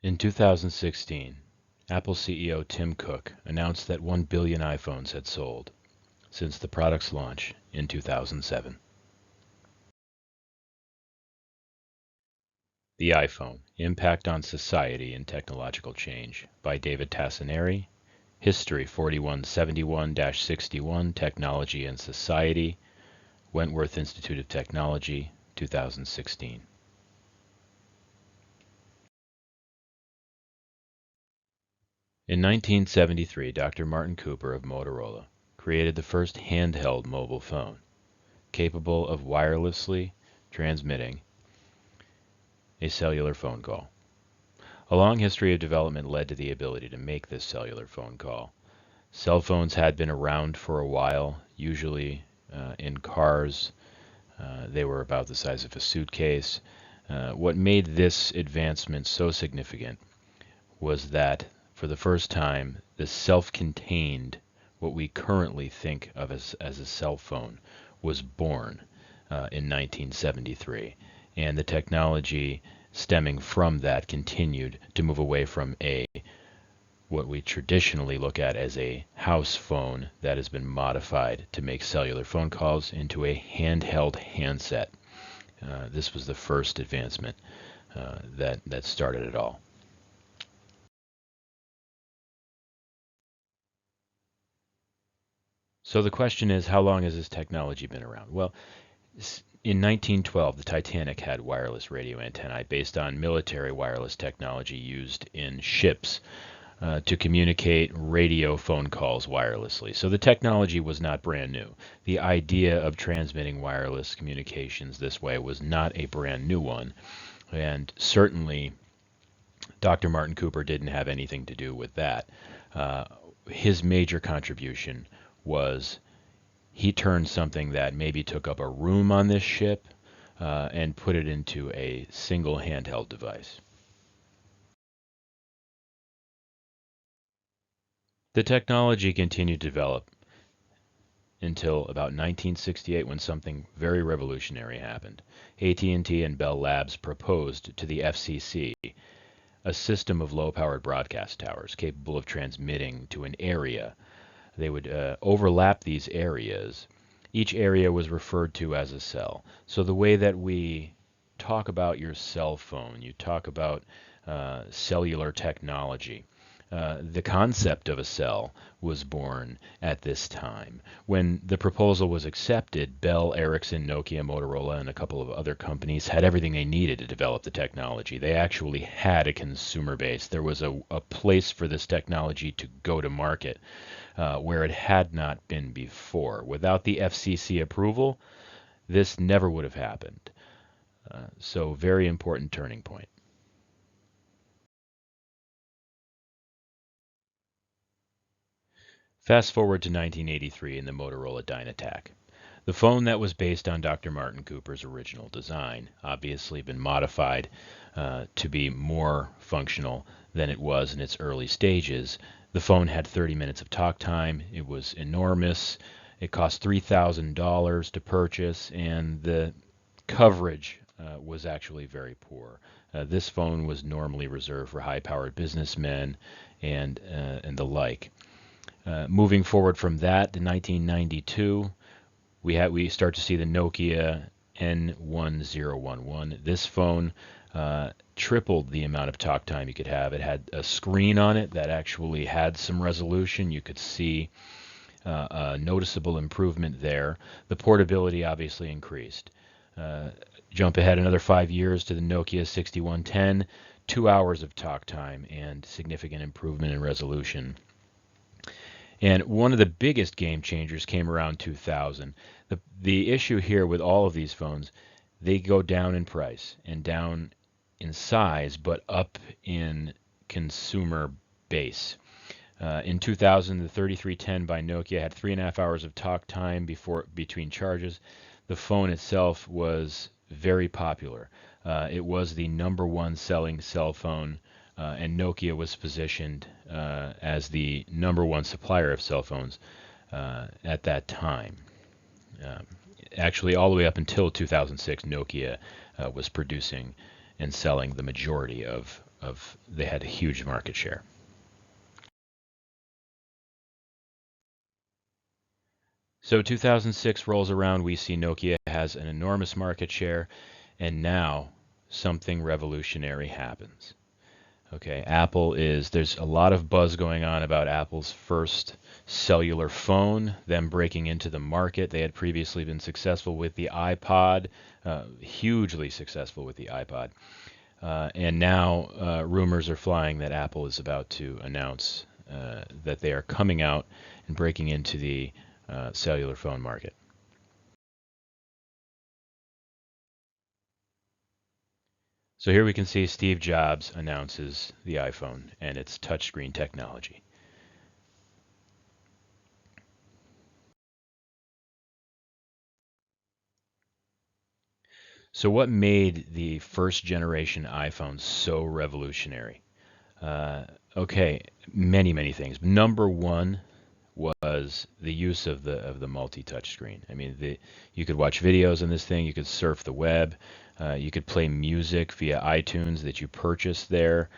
In 2016, Apple CEO Tim Cook announced that 1 billion iPhones had sold since the product's launch in 2007. The iPhone: Impact on Society and Technological Change by David Tassinari. History 4171-61, Technology and Society, Wentworth Institute of Technology, 2016. In 1973, Dr. Martin Cooper of Motorola created the first handheld mobile phone, capable of wirelessly transmitting a cellular phone call. A long history of development led to the ability to make this cellular phone call. Cell phones had been around for a while, usually in cars. They were about the size of a suitcase. What made this advancement so significant was that, for the first time, the self-contained, what we currently think of as a cell phone, was born in 1973. And the technology stemming from that continued to move away from what we traditionally look at as a house phone that has been modified to make cellular phone calls into a handheld handset. This was the first advancement that started it all. So the question is, how long has this technology been around? Well, in 1912, the Titanic had wireless radio antennae based on military wireless technology used in ships to communicate radio phone calls wirelessly. So the technology was not brand new. The idea of transmitting wireless communications this way was not a brand new one. And certainly, Dr. Martin Cooper didn't have anything to do with that. His major contribution was he turned something that maybe took up a room on this ship and put it into a single handheld device. The technology continued to develop until about 1968, when something very revolutionary happened. AT&T and Bell Labs proposed to the FCC a system of low-powered broadcast towers capable of transmitting to an area. They would overlap these areas. Each area was referred to as a cell. So the way that we talk about your cell phone, you talk about cellular technology. The concept of a cell was born at this time. When the proposal was accepted, Bell, Ericsson, Nokia, Motorola, and a couple of other companies had everything they needed to develop the technology. They actually had a consumer base. There was a place for this technology to go to market where it had not been before. Without the FCC approval, this never would have happened. So very important turning point. Fast forward to 1983 and the Motorola Dynatac. The phone that was based on Dr. Martin Cooper's original design, obviously been modified to be more functional than it was in its early stages. The phone had 30 minutes of talk time. It was enormous. It cost $3,000 to purchase, and the coverage was actually very poor. This phone was normally reserved for high-powered businessmen and the like. Moving forward from that to 1992, we start to see the Nokia N1011. This phone tripled the amount of talk time you could have. It had a screen on it that actually had some resolution. You could see a noticeable improvement there. The portability obviously increased. Jump ahead another 5 years to the Nokia 6110, 2 hours of talk time and significant improvement in resolution. And one of the biggest game changers came around 2000. The issue here with all of these phones, they go down in price and down in size, but up in consumer base. In 2000, the 3310 by Nokia had 3.5 hours of talk time between charges. The phone itself was very popular. It was the number one selling cell phone, and Nokia was positioned as the number one supplier of cell phones at that time. Actually, all the way up until 2006, Nokia was producing and selling the majority of they had a huge market share. So 2006 rolls around, we see Nokia has an enormous market share, and now something revolutionary happens. Okay, there's a lot of buzz going on about Apple's first cellular phone, them breaking into the market. They had previously been successful with the iPod, hugely successful with the iPod. And now rumors are flying that Apple is about to announce that they are coming out and breaking into the cellular phone market. So here we can see Steve Jobs announces the iPhone and its touchscreen technology. So what made the first generation iPhone so revolutionary? Uh, okay, many things. Number one was the use of the multi-touch screen. I mean, you could watch videos on this thing, you could surf the web, you could play music via iTunes that you purchased there.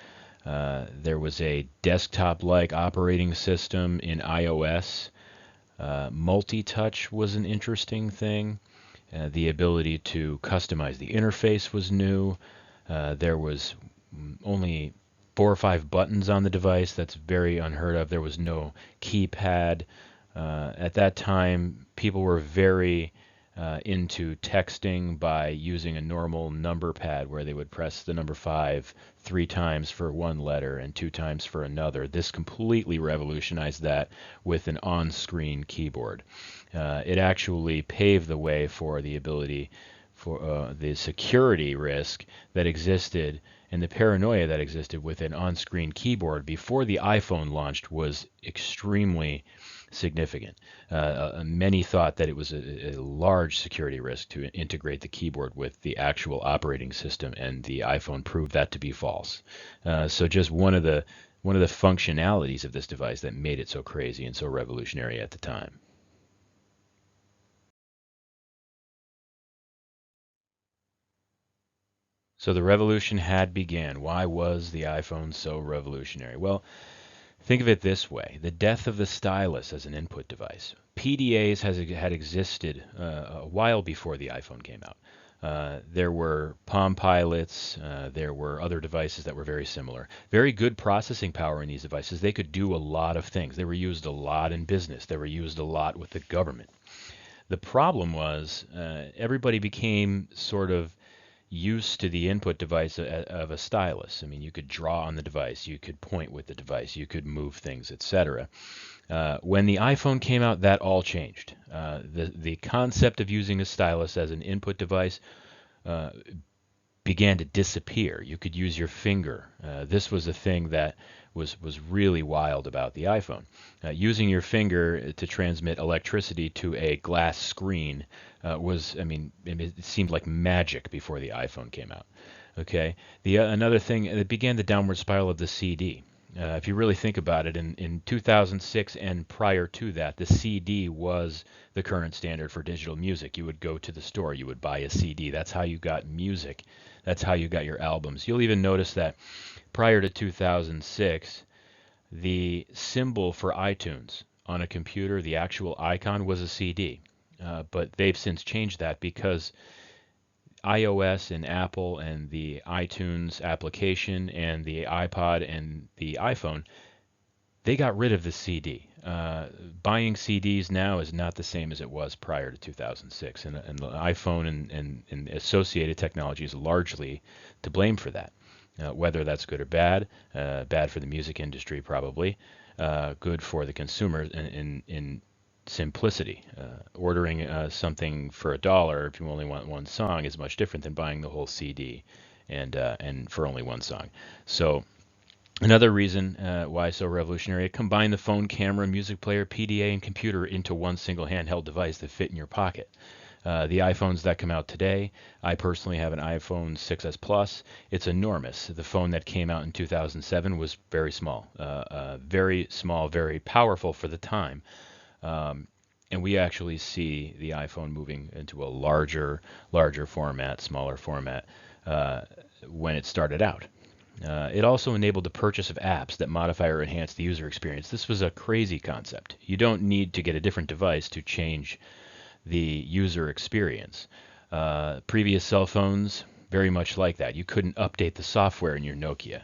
There was a desktop-like operating system in iOS. Multi-touch was an interesting thing. The ability to customize the interface was new. There was only 4 or 5 buttons on the device. That's very unheard of. There was no keypad. At that time, people were very into texting by using a normal number pad where they would press the number 5 3 times for one letter and 2 times for another. This completely revolutionized that with an on-screen keyboard. It actually paved the way for the ability for the security risk that existed and the paranoia that existed with an on-screen keyboard before the iPhone launched was extremely significant. Many thought that it was a large security risk to integrate the keyboard with the actual operating system, and the iPhone proved that to be false. So just one of the functionalities of this device that made it so crazy and so revolutionary at the time. So the revolution had began. Why was the iPhone so revolutionary? Well, think of it this way: the death of the stylus as an input device. PDAs had existed a while before the iPhone came out. There were Palm Pilots, there were other devices that were very similar. Very good processing power in these devices. They could do a lot of things. They were used a lot in business. They were used a lot with the government. The problem was everybody became sort of used to the input device of a stylus. I mean, you could draw on the device, you could point with the device, you could move things, etc. When the iPhone came out, that all changed. The concept of using a stylus as an input device uh, began to disappear. You could use your finger. This was a thing that was really wild about the iPhone. Using your finger to transmit electricity to a glass screen I mean, it seemed like magic before the iPhone came out. Okay. Another thing, it began the downward spiral of the CD. If you really think about it, in 2006 and prior to that, the CD was the current standard for digital music. You would go to the store, you would buy a CD. That's how you got music. That's how you got your albums. You'll even notice that prior to 2006, the symbol for iTunes on a computer, the actual icon was a CD. But they've since changed that because iOS and Apple and the iTunes application and the iPod and the iPhone, they got rid of the CD. Buying CDs now is not the same as it was prior to 2006, and the iPhone and associated technology is largely to blame for that. Whether that's good or bad, bad for the music industry probably, good for the consumer in simplicity. Ordering something for $1 if you only want one song is much different than buying the whole CD and for only one song. So another reason why it's so revolutionary, it combined the phone, camera, music player, PDA, and computer into one single handheld device that fit in your pocket. The iPhones that come out today, I personally have an iPhone 6s Plus. It's enormous. The phone that came out in 2007 was very small, very powerful for the time. Um, and we actually see the iPhone moving into a larger format, smaller format. Uh, when it started out. It also enabled the purchase of apps that modify or enhance the user experience. This was a crazy concept. You don't need to get a different device to change the user experience. Previous cell phones, very much like that. You couldn't update the software in your Nokia.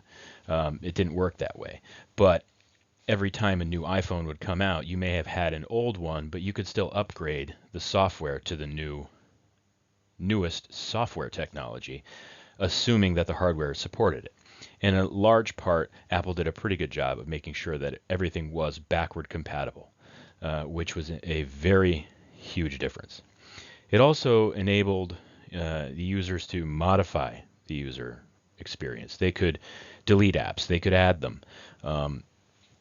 It didn't work that way. But every time a new iPhone would come out, you may have had an old one, but you could still upgrade the software to the newest software technology, assuming that the hardware supported it. In a large part, Apple did a pretty good job of making sure that everything was backward compatible, which was a very huge difference. It also enabled the users to modify the user experience. They could delete apps, they could add them.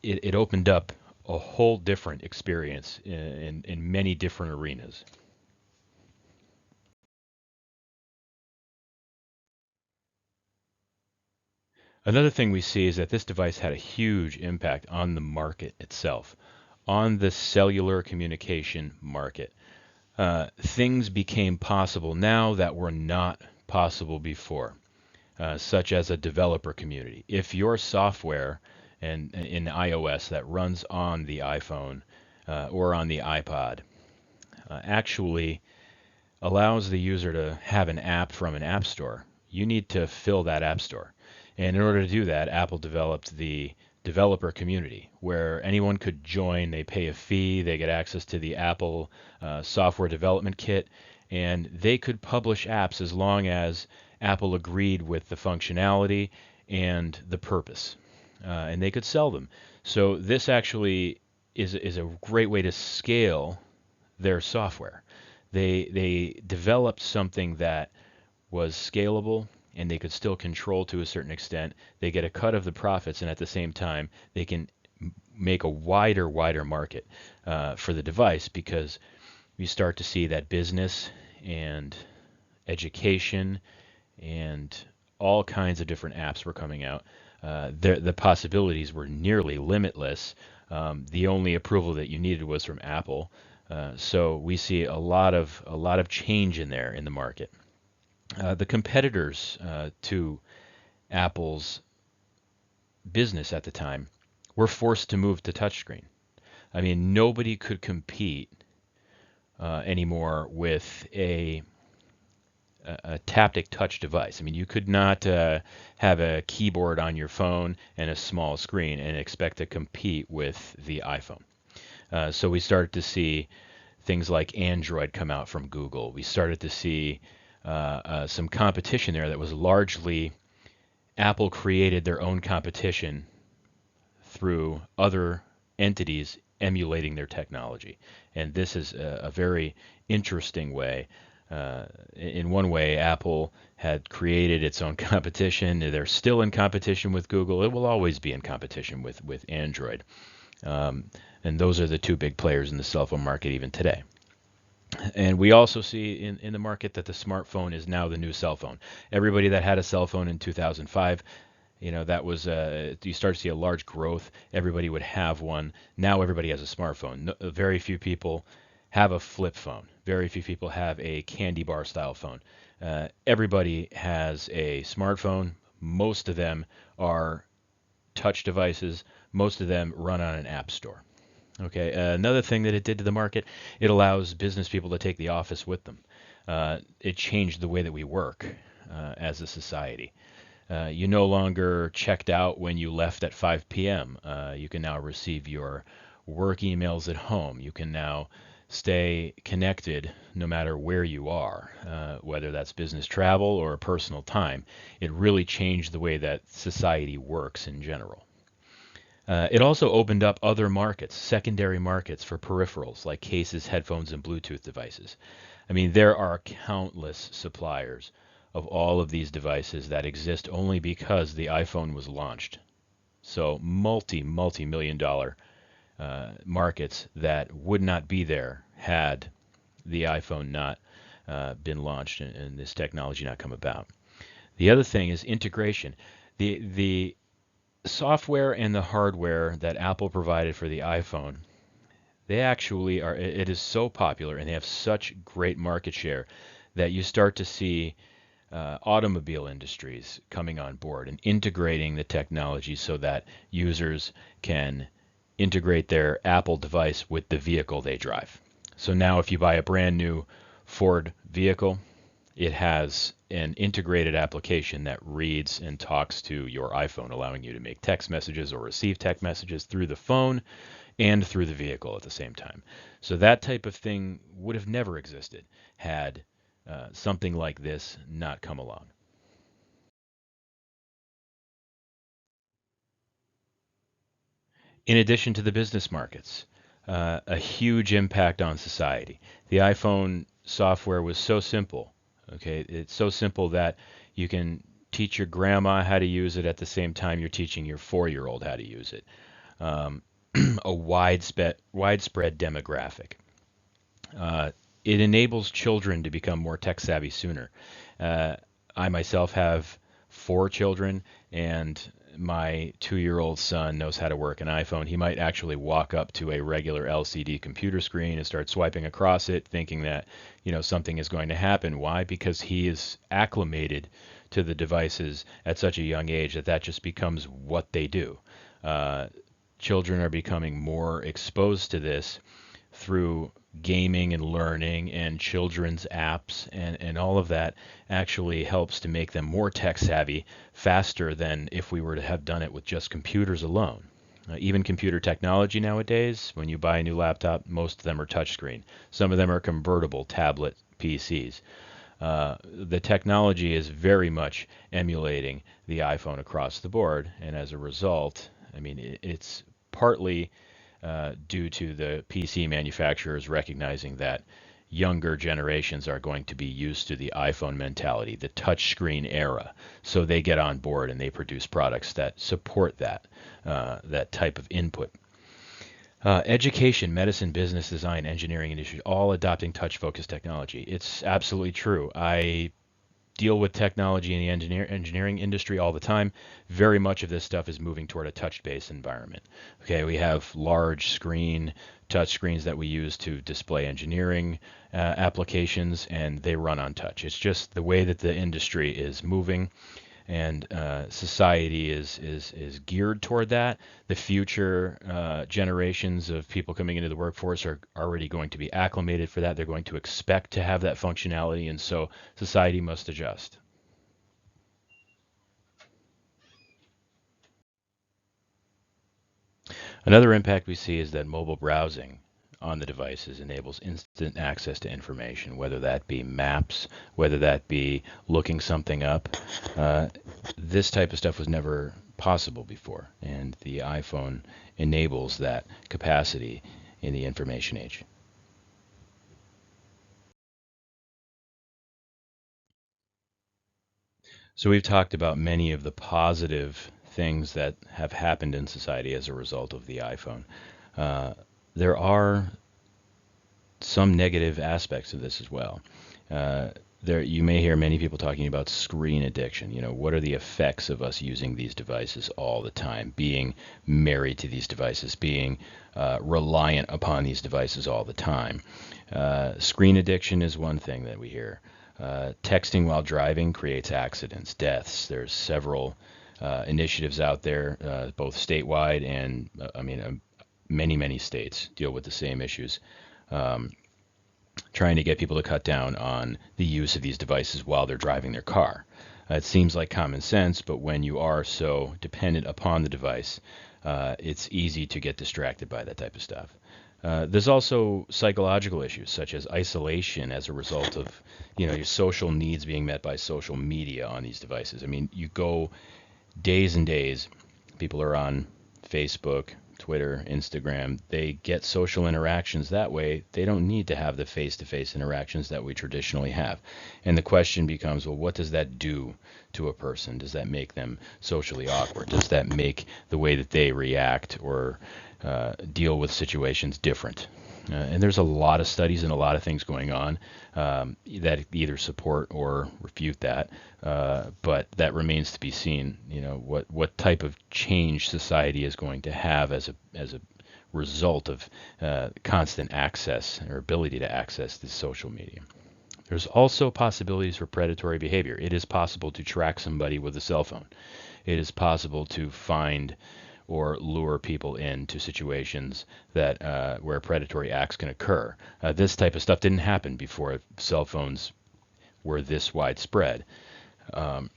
It opened up a whole different experience in many different arenas. Another thing we see is that this device had a huge impact on the market itself, on the cellular communication market. Things became possible now that were not possible before, such as a developer community. If your software and in iOS that runs on the iPhone or on the iPod actually allows the user to have an app from an app store, you need to fill that app store. And in order to do that, Apple developed the developer community where anyone could join. They pay a fee, they get access to the Apple software development kit, and they could publish apps as long as Apple agreed with the functionality and the purpose. And they could sell them. So this actually is a great way to scale their software. They developed something that was scalable and they could still control to a certain extent. They get a cut of the profits, and at the same time, they can make a wider market for the device because you start to see that business and education and all kinds of different apps were coming out. The possibilities were nearly limitless. The only approval that you needed was from Apple. So we see a lot of change in there in the market. The competitors to Apple's business at the time were forced to move to touchscreen. I mean, nobody could compete anymore with a taptic touch device. I mean, you could not have a keyboard on your phone and a small screen and expect to compete with the iPhone. So we started to see things like Android come out from Google. We started to see some competition there that was largely Apple created their own competition through other entities emulating their technology. And this is a very interesting way. In one way, Apple had created its own competition. They're still in competition with Google. It will always be in competition with Android. And those are the two big players in the cell phone market even today. And we also see in the market that the smartphone is now the new cell phone. Everybody that had a cell phone in 2005, that was you start to see a large growth. Everybody would have one. Now everybody has a smartphone. No, very few people have a flip phone. Very few people have a candy bar style phone. Everybody has a smartphone. Most of them are touch devices. Most of them run on an app store. Okay, another thing that it did to the market, it allows business people to take the office with them. It changed the way that we work as a society. You no longer checked out when you left at 5 p.m. You can now receive your work emails at home. You can now stay connected no matter where you are, whether that's business travel or personal time. It really changed the way that society works in general. It also opened up other markets, secondary markets for peripherals like cases, headphones, and Bluetooth devices. I mean, there are countless suppliers of all of these devices that exist only because the iPhone was launched. So multi-million dollar markets that would not be there had the iPhone not been launched and this technology not come about. The other thing is integration. The software and the hardware that Apple provided for the iPhone, they actually are, it is so popular and they have such great market share that you start to see automobile industries coming on board and integrating the technology so that users can integrate their Apple device with the vehicle they drive. So now, if you buy a brand new Ford vehicle, it has an integrated application that reads and talks to your iPhone, allowing you to make text messages or receive text messages through the phone and through the vehicle at the same time. So that type of thing would have never existed had something like this not come along. In addition to the business markets, a huge impact on society. The iPhone software was so simple. Okay, it's so simple that you can teach your grandma how to use it at the same time you're teaching your 4-year-old how to use it. Um, a widespread demographic. It enables children to become more tech savvy sooner. Uh, I myself have 4 children, and my 2-year-old son knows how to work an iPhone. He might actually walk up to a regular LCD computer screen and start swiping across it, thinking that something is going to happen. Why? Because he is acclimated to the devices at such a young age that that just becomes what they do. Uh, Children are becoming more exposed to this through gaming and learning and children's apps, and all of that actually helps to make them more tech savvy faster than if we were to have done it with just computers alone. Even computer technology nowadays, when you buy a new laptop, most of them are touchscreen. Some of them are convertible tablet PCs. The technology is very much emulating the iPhone across the board, and as a result, I mean, it's partly due to the PC manufacturers recognizing that younger generations are going to be used to the iPhone mentality, the touchscreen era. So they get on board and they produce products that support that type of input. Education, medicine, business, design, engineering industry, all adopting touch-focused technology. It's absolutely true. I deal with technology in the engineering industry all the time. Very much of this stuff is moving toward a touch-based environment. Okay, we have large screen touch screens that we use to display engineering applications, and they run on touch. It's just the way that the industry is moving, and society is geared toward that. The future generations of people coming into the workforce are already going to be acclimated for that. They're going to expect to have that functionality, and so society must adjust. Another impact we see is that mobile browsing on the devices enables instant access to information, whether that be maps, whether that be looking something up. Uh, this type of stuff was never possible before, and the iPhone enables that capacity in the information age. So we've talked about many of the positive things that have happened in society as a result of the iPhone. Uh, there are some negative aspects of this as well. Uh, you may hear many people talking about screen addiction. What are the effects of us using these devices all the time, being married to these devices, being reliant upon these devices all the time? Screen addiction is one thing that we hear. Texting while driving creates accidents, deaths. There's several initiatives out there, both statewide and, many states deal with the same issues, um, trying to get people to cut down on the use of these devices while they're driving their car. It seems like common sense, but when you are so dependent upon the device, it's easy to get distracted by that type of stuff. There's also psychological issues such as isolation as a result of, your social needs being met by social media on these devices. I mean, you go days and days, people are on Facebook, Twitter, Instagram. They get social interactions that way. They don't need to have the face to face interactions that we traditionally have. And the question becomes, well, what does that do to a person? Does that make them socially awkward? Does that make the way that they react or deal with situations different? And there's a lot of studies and a lot of things going on that either support or refute that, but that remains to be seen. What type of change society is going to have as a result of constant access or ability to access this social media. There's also possibilities for predatory behavior. It is possible to track somebody with a cell phone. It is possible to find or lure people into situations that where predatory acts can occur. This type of stuff didn't happen before cell phones were this widespread. Um,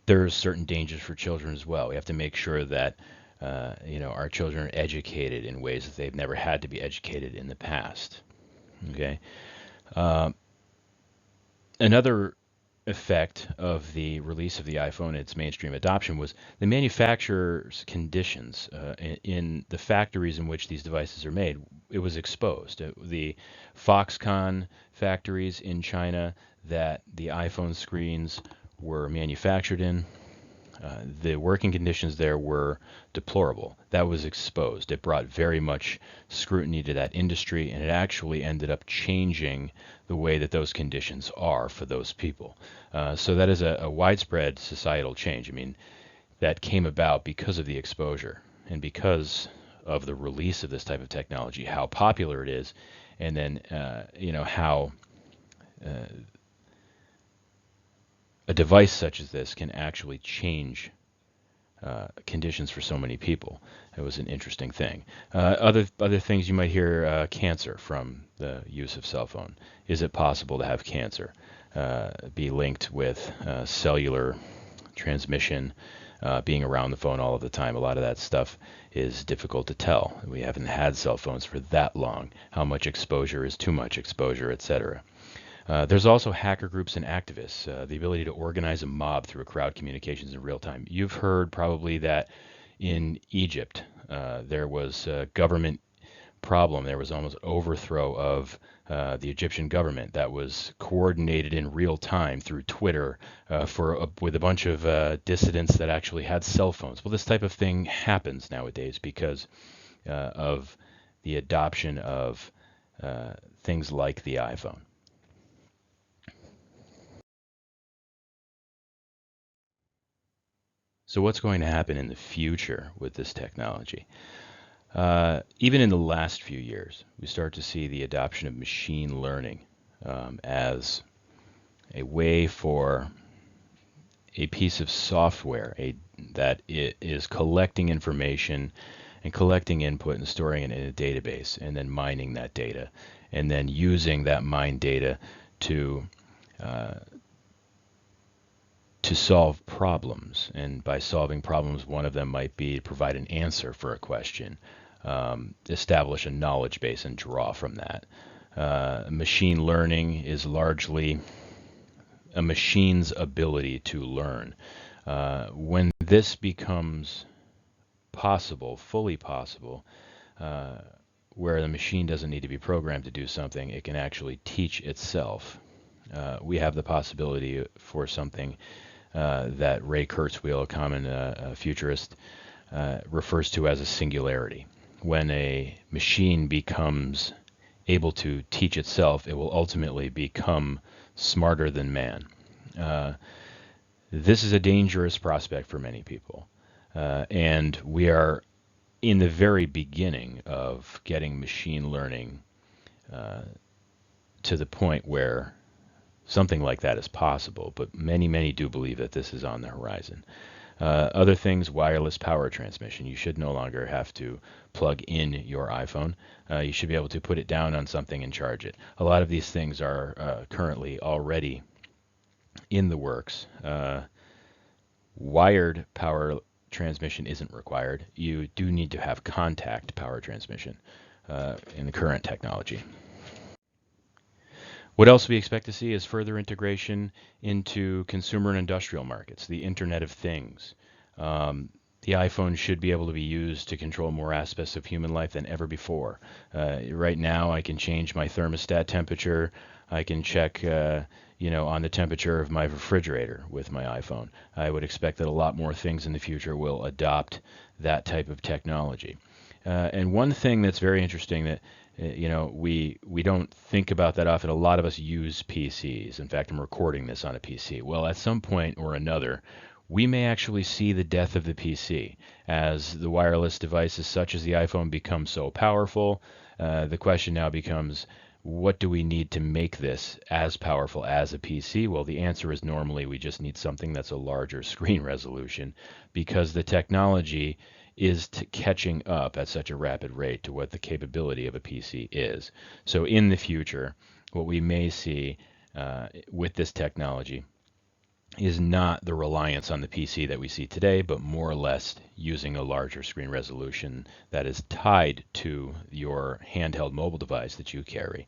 there's certain dangers for children as well. We have to make sure that our children are educated in ways that they've never had to be educated in the past. Okay. Uh, Another effect of the release of the iPhone and its mainstream adoption was the manufacturer's conditions in the factories in which these devices are made. It was exposed. The Foxconn factories in China that the iPhone screens were manufactured in, the working conditions there were deplorable. That was exposed. It brought very much scrutiny to that industry, and it actually ended up changing the way that those conditions are for those people. So that is a widespread societal change. I mean, that came about because of the exposure and because of the release of this type of technology, how popular it is, and then how uh, a device such as this can actually change conditions for so many people. It was an interesting thing. Other things you might hear: cancer from the use of cell phone. Is it possible to have cancer be linked with cellular transmission, being around the phone all of the time? A lot of that stuff is difficult to tell. We haven't had cell phones for that long. How much exposure is too much exposure, etc. There's also hacker groups and activists, the ability to organize a mob through a crowd communications in real time. You've heard probably that in Egypt there was a government problem. There was almost overthrow of the Egyptian government that was coordinated in real time through Twitter with a bunch of dissidents that actually had cell phones. Well, this type of thing happens nowadays because of the adoption of things like the iPhone. So what's going to happen in the future with this technology? Even in the last few years, we start to see the adoption of machine learning as a way for a piece of software that is collecting information and collecting input and storing it in a database and then mining that data and then using that mined data to uh, to solve problems. And by solving problems, one of them might be to provide an answer for a question, establish a knowledge base, and draw from that. Machine learning is largely a machine's ability to learn. When this becomes possible, fully possible, uh, where the machine doesn't need to be programmed to do something, it can actually teach itself. We have the possibility for something that Ray Kurzweil, a common futurist, refers to as a singularity. When a machine becomes able to teach itself, it will ultimately become smarter than man. Uh, this is a dangerous prospect for many people. And we are in the very beginning of getting machine learning uh, to the point where something like that is possible, but many do believe that this is on the horizon. Other things, wireless power transmission. You should no longer have to plug in your iPhone. You should be able to put it down on something and charge it. A lot of these things are currently already in the works. Wired power transmission isn't required. You do need to have contact power transmission in the current technology. What else we expect to see is further integration into consumer and industrial markets, the Internet of Things. Um, the iPhone should be able to be used to control more aspects of human life than ever before. Right now, I can change my thermostat temperature. I can check, on the temperature of my refrigerator with my iPhone. I would expect that a lot more things in the future will adopt that type of technology. And one thing that's very interesting that we don't think about that often. A lot of us use PCs. In fact, I'm recording this on a PC. Well, at some point or another, we may actually see the death of the PC as the wireless devices such as the iPhone become so powerful. The question now becomes, what do we need to make this as powerful as a PC? Well, the answer is normally we just need something that's a larger screen resolution because the technology is catching up at such a rapid rate to what the capability of a PC is. So in the future, what we may see with this technology is not the reliance on the PC that we see today, but more or less using a larger screen resolution that is tied to your handheld mobile device that you carry.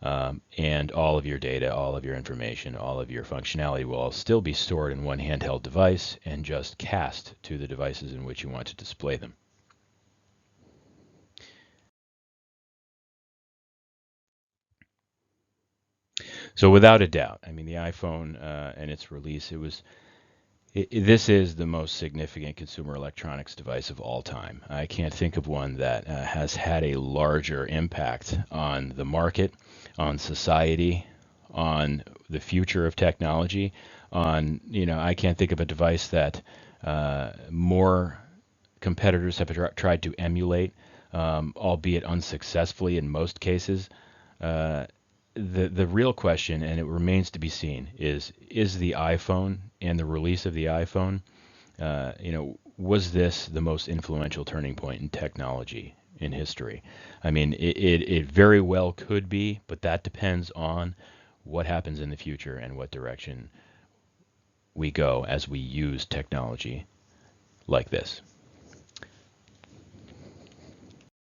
And all of your data, all of your information, all of your functionality will all still be stored in one handheld device and just cast to the devices in which you want to display them. So without a doubt, I mean, the iPhone and its release, this is the most significant consumer electronics device of all time. I can't think of one that has had a larger impact on the market, on society, on the future of technology. I can't think of a device that more competitors have tried to emulate, albeit unsuccessfully in most cases. Uh, the real question, and it remains to be seen, is the iPhone and the release of the iPhone, was this the most influential turning point in technology in history? I mean, it very well could be, but that depends on what happens in the future and what direction we go as we use technology like this.